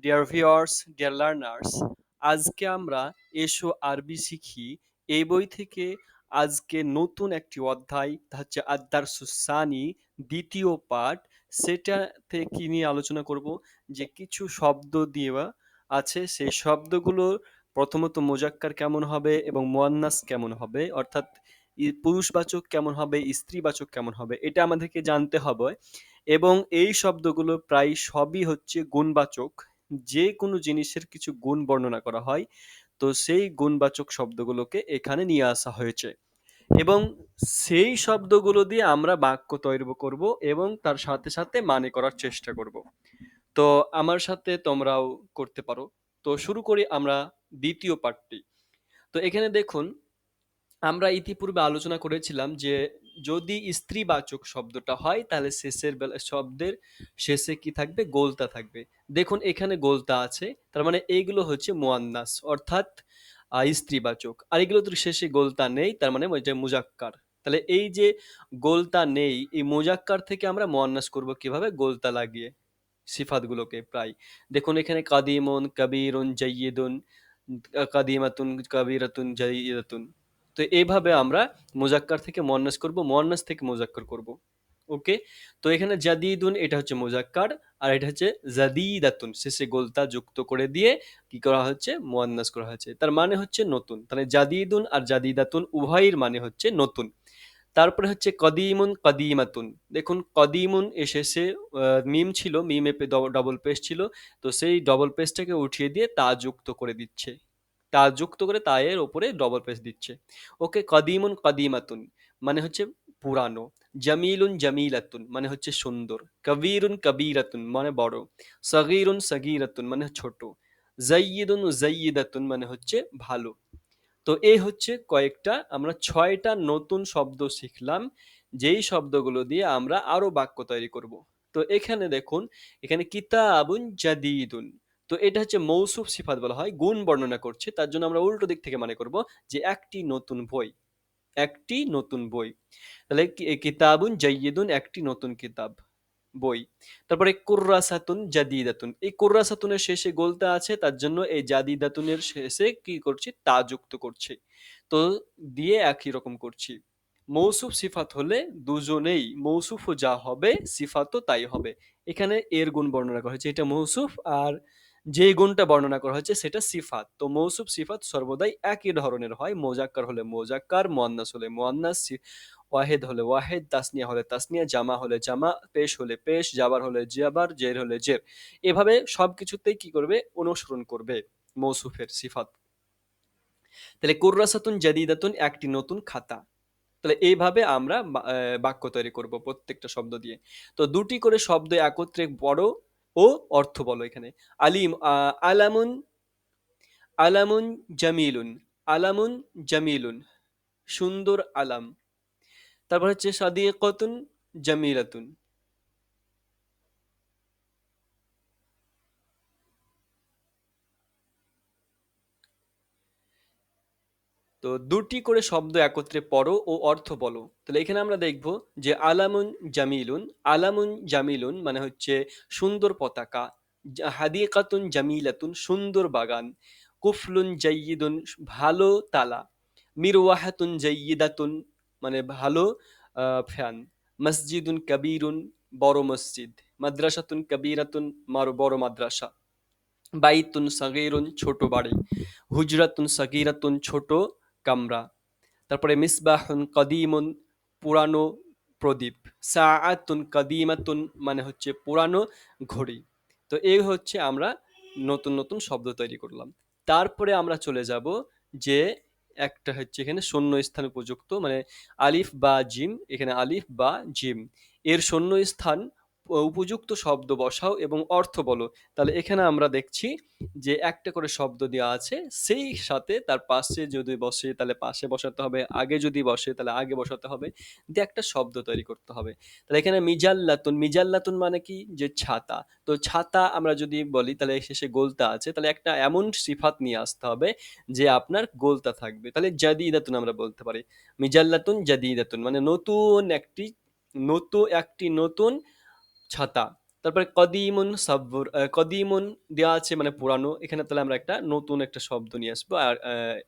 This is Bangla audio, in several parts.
ডিয়ার ভিউয়ার্স, ডিয়ার লার্নার্স, আজকে আমরা এসো আরবি শিখি এই বই থেকে আজকে নতুন একটি অধ্যায়, তা হচ্ছে আদ-দারসুস-সানি, দ্বিতীয় পাঠ। সেটাতে কি নিয়ে আলোচনা করব, যে কিছু শব্দ দেওয়া আছে, সেই শব্দগুলো প্রথমত মুজাক্কার কেমন হবে এবং মুয়ান্নাস কেমন হবে, অর্থাৎ পুরুষবাচক কেমন হবে, স্ত্রীবাচক কেমন হবে, এটা আমাদেরকে জানতে হবে। এবং এই শব্দগুলো প্রায় সবই হচ্ছে গুণবাচক। যে কোনো জিনিসের কিছু গুণ বর্ণনা করা হয়, তো সেই গুণবাচক শব্দগুলোকে এখানে নিয়ে আসা হয়েছে এবং সেই শব্দগুলো দিয়ে আমরা বাক্য তৈরি করব এবং তার সাথে সাথে মানে করার চেষ্টা করব। তো আমার সাথে তোমরাও করতে পারো। তো শুরু করি আমরা দ্বিতীয় পার্টটি। তো এখানে দেখুন, আমরা ইতিপূর্বে আলোচনা করেছিলাম যে যদি স্ত্রীবাচক শব্দটা হয় তাহলে শব্দের শেষে কি থাকবে, গোলতা থাকবে। দেখুন এখানে গোলতা আছে, তার মানে এইগুলো হচ্ছে মুয়ান্নাস, অর্থাৎ স্ত্রীবাচক। আর এগুলো তো শেষে গোলতা নেই, তার মানে ওই যে মুজাক্কার। তাহলে এই যে গোলতা নেই, এই মুজাক্কার থেকে আমরা মুয়ান্নাস করব কিভাবে, গোলতা লাগিয়ে সিফাতগুলোকে। প্রায় দেখুন এখানে কাদিমুন, কবিরুন, জাইয়িদুন, কাদিমাতুন, কবিরাতুন, জাইয়িদাতুন। তো এইভাবে আমরা মুজাক্কার থেকে মুয়ান্নাস করব, মুয়ান্নাস থেকে মুজাক্কার করব। ওকে। তো এখানে জাদিদুন এটা হচ্ছে মুজাক্কার, আর এটা হচ্ছে জাদিদাতুন, শেষে গোলতা যুক্ত করে দিয়ে কি করা হচ্ছে, মুয়ান্নাস করা হচ্ছে। তার মানে হচ্ছে নতুন। তাহলে জাদিদুন আর জাদিদাতুন উভয়ের মানে হচ্ছে নতুন। তারপরে হচ্ছে কদিমুন, কদিমাতুন। দেখুন কদিমুন এ শেষে মিম ছিল, মিমে ডবল পেশ ছিল, তো সেই ডবল পেশটাকে উঠিয়ে দিয়ে তা যুক্ত করে দিচ্ছে, তা যুক্ত করে তা এর ওপরে ডবল পেশ দিচ্ছে। ওকে। কদিমুন কদিমাতুন মানে হচ্ছে পুরানো। জামিলুন জামিলাতুন মানে হচ্ছে সুন্দর। কবিরুন কবিরাতুন মানে বড়। সগীরুন সগীরাতুন মানে ছোট। জাইয়িদুন জাইয়িদাতুন মানে হচ্ছে ভালো। তো এই হচ্ছে কয়েকটা, আমরা ৬টা নতুন শব্দ শিখলাম, যেই শব্দগুলো দিয়ে আমরা আরো বাক্য তৈরি করব। তো এখানে দেখুন, এখানে কিতাবুন জাদিদুন, তো এটা হচ্ছে মৌসুফ সিফাত বলা হয়, গুণ বর্ণনা করছে। তার জন্য আমরা উল্টো দিক থেকে মানে করব যে একটি নতুন বই, একটি নতুন বই। তাহলে কিতাবুন জাইয়িদুন একটি নতুন কিতাব, বই। তারপরে কুররাসাতুন জাদিদাতুন, এই কুররাসাতুনের শেষে গোলতা আছে, তার জন্য এই জাদিদাতুনের শেষে কি করছি, তা যুক্ত করছি। তো দিয়ে একই রকম করছি। মৌসুফ সিফাত হলে দুজনেই, মৌসুফও যা হবে সিফাতও তাই হবে। এখানে এর গুণ বর্ণনা করা হয়েছে, এটা মৌসুফ, আর যে গুণটা বর্ণনা করা হয়েছে সেটা সিফাত। তো মৌসুফ সিফাত সর্বদাই একই ধরনের হয়, মোজাক্কার হলে মোজাক্কার, মুয়ান্নাস হলে মুয়ান্নাস, ওয়াহেদ হলে ওয়াহেদ, তাসনিয়া হলে তাসনিয়া, জামা হলে জামা, পেশ হলে পেশ, জাবার হলে জাবার, জের হলে জের। এভাবে সবকিছুতেই কি করবে, অনুসরণ করবে মৌসুফের সিফাত। তাহলে কুররাসাতুন জাদিদাতুন একটি নতুন খাতা। তাহলে এইভাবে আমরা বাক্য তৈরি করব প্রত্যেকটা শব্দ দিয়ে। তো দুটি করে শব্দ একত্রে পড়ো ও অর্থ বলো। এখানে আলিম, আলামুন, আলামুন জামিলুন, আলামুন জামিলুন, সুন্দর আলাম। তারপর হচ্ছে সাদিকাতুন জামিলাতুন। তো দুটি করে শব্দ একত্রে পড়ো ও অর্থ বলো। তাহলে এখানে আমরা দেখব যে আলামুন জামিলুন, আলামুন জামিলুন মানে হচ্ছে সুন্দর পতাকা। হাদিকাতুন জামিলাতুন সুন্দর বাগান। কুফলুন জাইয়িদুন ভালো তালা। মিরওয়াহাতুন জাইয়িদাতুন মানে ভালো ফ্যান। মসজিদুন কবিরুন বড় মসজিদ। মাদ্রাসাতুন কবিরাতুন বড় মাদ্রাসা। বাইতুন সগীরুন ছোট বাড়ি। হুজরাতুন সগীরাতুন ছোট কামরা। তারপরে মিসবাহুন কদিমুন পুরানো প্রদীপ। সাআতুন কদিমাতুন মানে হচ্ছে পুরানো ঘড়ি। তো এই হচ্ছে আমরা নতুন নতুন শব্দ তৈরি করলাম। তারপরে আমরা চলে যাব যে একটা হচ্ছে এখানে শূন্য স্থান উপযুক্ত, মানে আলিফ বা জিম, এখানে আলিফ বা জিম এর শূন্য স্থান উপযুক্ত শব্দ বসাও এবং অর্থ বলো। তাহলে এখানে আমরা দেখছি যে একটা করে শব্দ দেওয়া আছে, সেই সাথে তার পাশে যদি বসে তাহলে পাশে বসাতে হবে, আগে যদি বসে তাহলে আগে বসাতে হবে, দিয়ে একটা শব্দ তৈরি করতে হবে। তাহলে এখানে মিজাল্লাতুন, মিজাল্লাতুন মানে কি, যে ছাতা। তো ছাতা আমরা যদি বলি তাহলে শেষে গোলতা আছে, তাহলে একটা এমন সিফাত নিয়ে আসতে হবে যে আপনার গোলতা থাকবে। তাহলে জাদিদাতুন আমরা বলতে পারি, মিজাল্লাতুন জাদিদাতুন মানে নতুন একটি, নতুন একটি নতুন ছাতা। তারপরে কদিমুন সাব্বুর, কদিমুন দেওয়া আছে মানে পুরানো। এখানে তাহলে আমরা একটা নতুন একটা শব্দ নিয়ে আসবো আর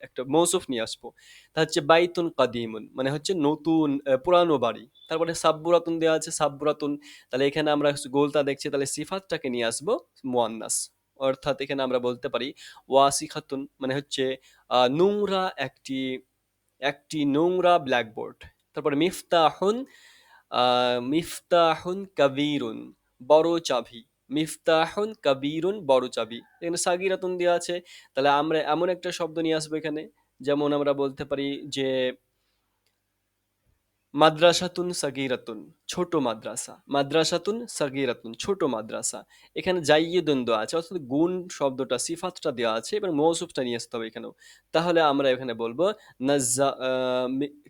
একটা মৌসুফ নিয়ে আসবো। তা হচ্ছে বাইতুন কদিমুন মানে হচ্ছে নতুন পুরানো বাড়ি। তারপরে সাব্বুরাতুন দেওয়া আছে, সাব্বুরাতুন, তাহলে এখানে আমরা গোলতা দেখছি, তাহলে সিফাতটাকে নিয়ে আসবো মুয়ান্নাস। অর্থাৎ এখানে আমরা বলতে পারি ওয়াসিখাতুন মানে হচ্ছে নোংরা একটি, একটি নোংরা ব্ল্যাকবোর্ড। তারপরে মিফতাহুন, মিফতাহুন কাবীরুন বড় চাবি। মিফতাহুন কাবীরুন বড় চাবি। এখানে সাগীরাতুন দেওয়া আছে, তাহলে আমরা এমন একটা শব্দ নিয়ে আসবো এখানে, যেমন আমরা বলতে পারি যে মাদ্রাসাতুন সাগীরাতুন ছোট মাদ্রাসা। মাদ্রাসাতুন সাগীরাতুন ছোট মাদ্রাসা। এখানে জাইয়িদুন দেওয়া আছে, অর্থাৎ গুণ শব্দটা সিফাতটা দেওয়া আছে, এবার মৌসুফটা নিয়ে আসতে হবে এখানেও। তাহলে আমরা এখানে বলবো নাজ্জা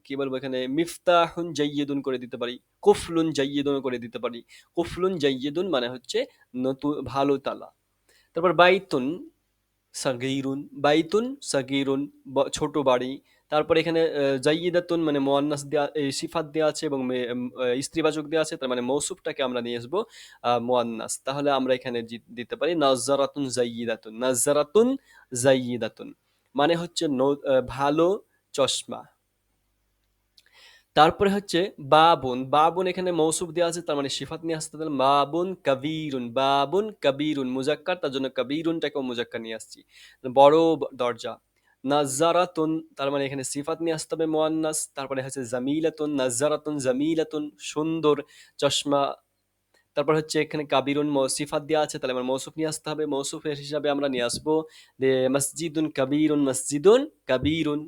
কি বলবো এখানে, মিফতাহুন জাইয়িদুন করে দিতে পারি, কুফলুন জাইয়িদুন করে দিতে পারি। কুফলুন জাইয়িদুন মানে হচ্ছে নতুন ভালো তালা। তারপর বাইতুন সাগীরুন, বাইতুন সাগীরুন ছোট বাড়ি। তারপর এখানে জাইয়িদাতুন মানে মুয়ান্নাস দেয়া, সিফাত দেয়া আছে এবং স্ত্রীবাচক দেয়া আছে, তার মানে মৌসুফটাকে আমরা নিয়ে আসবো মুয়ান্নাস। তাহলে আমরা এখানে দিতে পারি নাজ্জারাতুন জাইয়িদাতুন। নাজ্জারাতুন জাইয়িদাতুন মানে হচ্ছে ভালো চশমা। তারপরে হচ্ছে বাবুন। বাবুন এখানে মৌসুফ দেওয়া আছে, তার মানে সিফাত নিয়ে আসতে হবে। বাবুন কাবীরুন, বাবুন কাবীরুন মুজাক্কার, তার জন্য কাবীরুনটাকেও মুজাক্কার নিয়ে আসছি, বড় দরজা। নাজ্জারাতুন তার মানে এখানে সিফাত নিয়ে আসতে হবে মুয়ান্নাস। তারপরে হচ্ছে জামিলাতুন, নাজ্জারাতুন জামিলাতুন সুন্দর চশমা। তারপর হচ্ছে এখানে কাবিরুন সিফাত দেওয়া আছে, তাহলে আমার মৌসুফ নিয়ে আসতে হবে। মৌসুফের হিসাবে আমরা নিয়ে আসবো যে মসজিদুন কাবিরুন, মসজিদুন কাবিরুন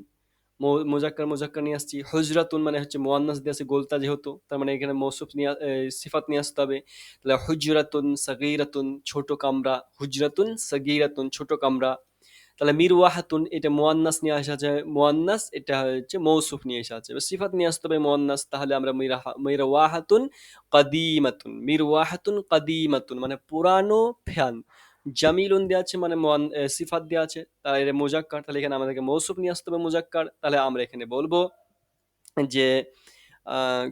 মুজাক্কার, মুজাক্কার নিয়ে আসছি। হুজরাতুন মানে হচ্ছে মুয়ান্নাস দিয়ে আছে গোলতা যেহেতু, তার মানে এখানে মৌসুফ নিয়ে সিফাত নিয়ে আসতে হবে। তাহলে হুজরাতুন সাগীরাতুন ছোট কামরা। হুজরাতুন সাগীরাতুন ছোট কামরা। তাহলে মিরওয়াহাতুন এটা মুয়ান্নাস নিয়ে আসা আছে, মুয়ান্নাস এটা হচ্ছে মৌসুফ নিয়ে এসে আছে, এবার সিফাত নিয়ে আসতে হবে মুয়ান্নাস। তাহলে আমরা মিরওয়াহাতুন কাদিমাতুন, মিরওয়াহাতুন কাদিমাতুন মানে পুরানো ফ্যান। জামিলুন দেওয়া আছে মানে সিফাত দেওয়া আছে, তাহলে এটা মুজাক্কার, তাহলে এখানে আমাদেরকে মৌসুফ নিয়ে আসতে হবে মুজাক্কার। তাহলে আমরা এখানে বলবো যে আহ,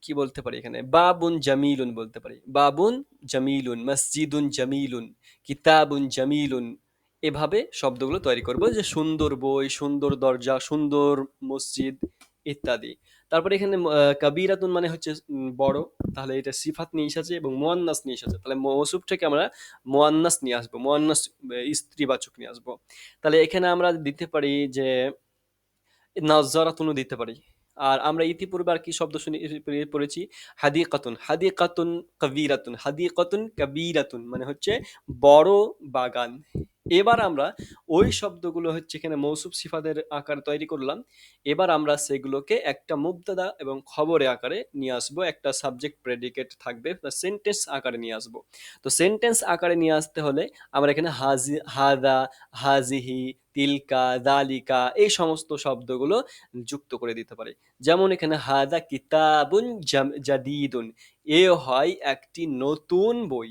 কি বলতে পারি এখানে, বাবুন জামিলুন বলতে পারি, বাবুন জামিলুন, মসজিদুন জামিলুন, কিতাবুন জামিলুন। এভাবে শব্দগুলো তৈরি করবো, যে সুন্দর বই, সুন্দর দরজা, সুন্দর মসজিদ ইত্যাদি। তারপরে এখানে কাবিরাতুন মানে হচ্ছে বড়, তাহলে এটা সিফাত নিয়ে এসেছে এবং মুয়ান্নাস নিয়ে এসেছে, তাহলে মৌসুফ থেকে আমরা মুয়ান্নাস নিয়ে আসবো, মুয়ান্নাস স্ত্রীবাচক নিয়ে আসবো। তাহলে এখানে আমরা দিতে পারি যে নাজ্জারাতুনও দিতে পারি। আর আমরা ইতিপূর্বে আর কি শব্দ শুনে পড়েছি, হাদিকাতুন, হাদিকাতুন কাবীরাতুন, হাদিকাতুন কাবীরাতুন মানে হচ্ছে বড় বাগান। এবার আমরা ওই শব্দগুলো হচ্ছে এখানে মৌসুফ সিফাতের আকারে তৈরি করলাম। এবার আমরা সেগুলোকে একটা মুবতাদা এবং খবরে আকারে নিয়ে আসবো, একটা সাবজেক্ট প্রেডিকেট থাকবে, সেন্টেন্স আকারে নিয়ে আসবো। তো সেন্টেন্স আকারে নিয়ে আসতে হলে আমরা এখানে হাদা, হাজিহি, তিলকা, দালিকা এই সমস্ত শব্দগুলো যুক্ত করে দিতে পারি। যেমন এখানে হাদা কিতাবুন জাদিদুন, এ হয় একটি নতুন বই।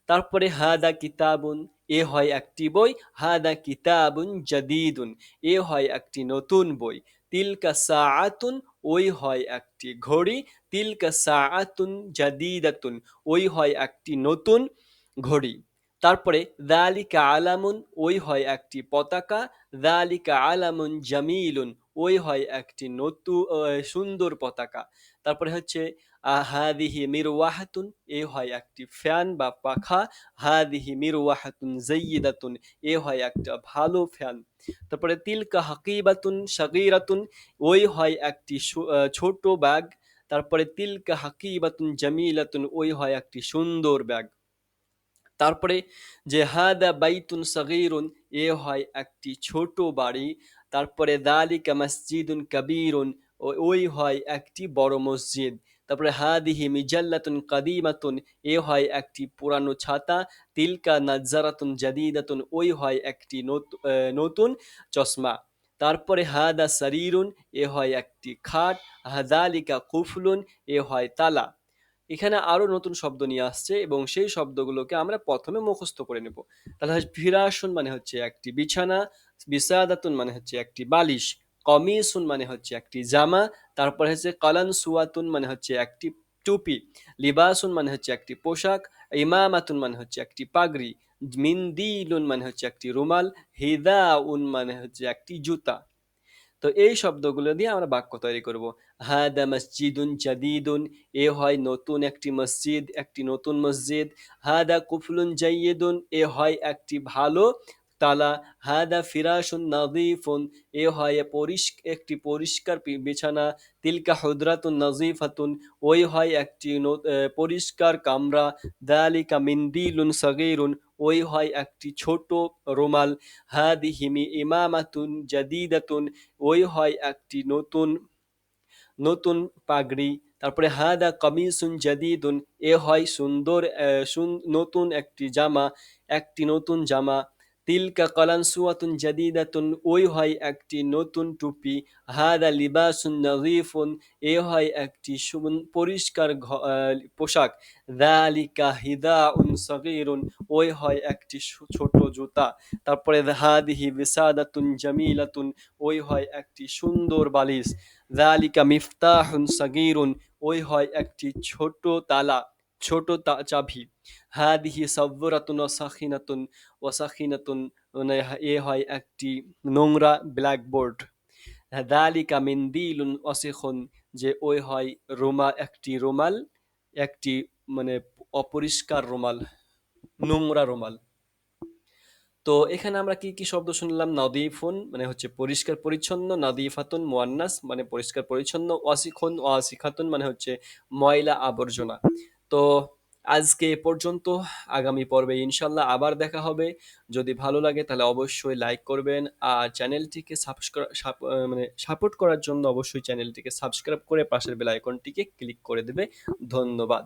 তারপরে হাদা কিতাবুন, এ হয় একটি বই। হাদা কিতাবুন জাদিদুন, এ হয় একটি নতুন বই। তিলকা সাআতুন, ওই হয় একটি ঘড়ি। তিলকা সাআতুন জাদিদাতুন, ওই হয় একটি নতুন ঘড়ি। তারপরে যালিকা আলামুন, ওই হয় একটি পতাকা। যালিকা আলামুন জামিলুন, ওই হয় একটি নতুন সুন্দর পতাকা। তারপরে হচ্ছে হাদিহি মিরওয়াহাতুন, এ হয় একটি ফ্যান বা পাখা। হাদিহি মিরওয়াহাতুন জাইয়িদাতুন, এ হয় একটা ভালো ফ্যান। তারপরে তিলকা হাকিবাতুন সাগীরাতুন, ওই হয় একটি ছোট ব্যাগ। তারপরে তিলকা হাকিবাতুন জামিলাতুন, ওই হয় একটি সুন্দর ব্যাগ। তারপরে যে হাদা বাইতুন সাগীরুন, এ হয় একটি ছোট বাড়ি। তারপরে দালিকা মসজিদুন কাবীরুন, ওই হয় একটি বড় মসজিদ। তারপরে হাদিহি মিজাল্লাতুন কাদিমাতুন, এ হয় একটি পুরানো ছাতা। তিলকা নাজ্জারাতুন জাদিদাতুন, ওই হয় একটি নতুন চশমা। তারপরে হাদা সারিরুন, এ হয় একটি খাট। হাদালিকা কুফলুন, এ হয় তালা। এখানে আরো নতুন শব্দ নিয়ে আসছে এবং সেই শব্দগুলোকে আমরা প্রথমে মুখস্থ করে নেব। তাহলে ফিরাসুন মানে হচ্ছে একটি বিছানা। বিসাদাতুন মানে হচ্ছে একটি বালিশ। কমিসুন মানে হচ্ছে একটি জামা। তারপরে হচ্ছে কালান সুয়াতুন মানে হচ্ছে একটি টুপি, লিবাসুন মানে হচ্ছে একটি পোশাক, ইমামাতুন মানে হচ্ছে একটি পাগড়ি, মিন্দিলুন মানে হচ্ছে একটি রুমাল, হিদাউন মানে হচ্ছে একটি জুতা। তো এই শব্দগুলো দিয়ে আমরা বাক্য তৈরি করব। হাদা মসজিদুন জাদিদুন, এ হয় নতুন একটি মসজিদ, একটি নতুন মসজিদ। হাদা কুফলুন জাইয়িদুন, এ হয় একটি ভালো তালা। হাদা ফিরাশুন নাযীফুন, এ হয় একটি পরিষ্কার বিছানা। তিলকা হুদরাতুন নাযীফাতুন, ওই হয় একটি পরিষ্কার কামরা। দালিকা মিন্দিলুন সগীরুন, ওই হয় একটি ছোট রুমাল। হাদিহি ইমামাতুন জাদিদাতুন, ওই হয় একটি নতুন নতুন পাগড়ি। তারপরে হাদা কামিসুন জাদিদুন, এ হয় সুন্দর নতুন একটি জামা, একটি নতুন জামা। তিলকা কালানসুয়াতুন জাদিদাতুন, ওই হয় একটি নতুন টুপি। হাদা লিবাসুন নাযীফুন, এ হয় একটি পরিষ্কার পোশাক। যালিকা হিদাউন সগীরুন, ওই হয় একটি ছোট জুতা। তারপরে হাদিহি বিসাদাতুন জামিলাতুন, ওই হয় একটি সুন্দর বালিশ। যালিকা মিফতাহুন সাগীরুন, ওই হয় একটি ছোট তালা, ছোট চাবি। হাদিহি সাবরাতুন ওয়াসাখিনাতুন, মানে এ হয় একটি নোংরা ব্ল্যাকবোর্ড। যালিকা মিন্দিলুন ওয়াসিখুন, যে ওই হয় একটি রুমাল, একটি মানে অপরিষ্কার রুমাল, নোংরা রুমাল। তো এখানে আমরা কি কি শব্দ শুনলাম? নদীফুন মানে হচ্ছে পরিষ্কার পরিচ্ছন্ন, নদীফাতুন মুয়ান্নাস মানে পরিষ্কার পরিচ্ছন্ন, ওয়াসিখুন ওয়াসিখাতুন মানে হচ্ছে ময়লা আবর্জনা। তো আজকে এ পর্যন্ত। আগামী পর্বে ইনশাল্লাহ আবার দেখা হবে। যদি ভালো লাগে তাহলে অবশ্যই লাইক করবেন, আর চ্যানেলটিকে মানে সাপোর্ট করার জন্য অবশ্যই চ্যানেলটিকে সাবস্ক্রাইব করে পাশের বেল আইকনটিকে ক্লিক করে দেবে। ধন্যবাদ।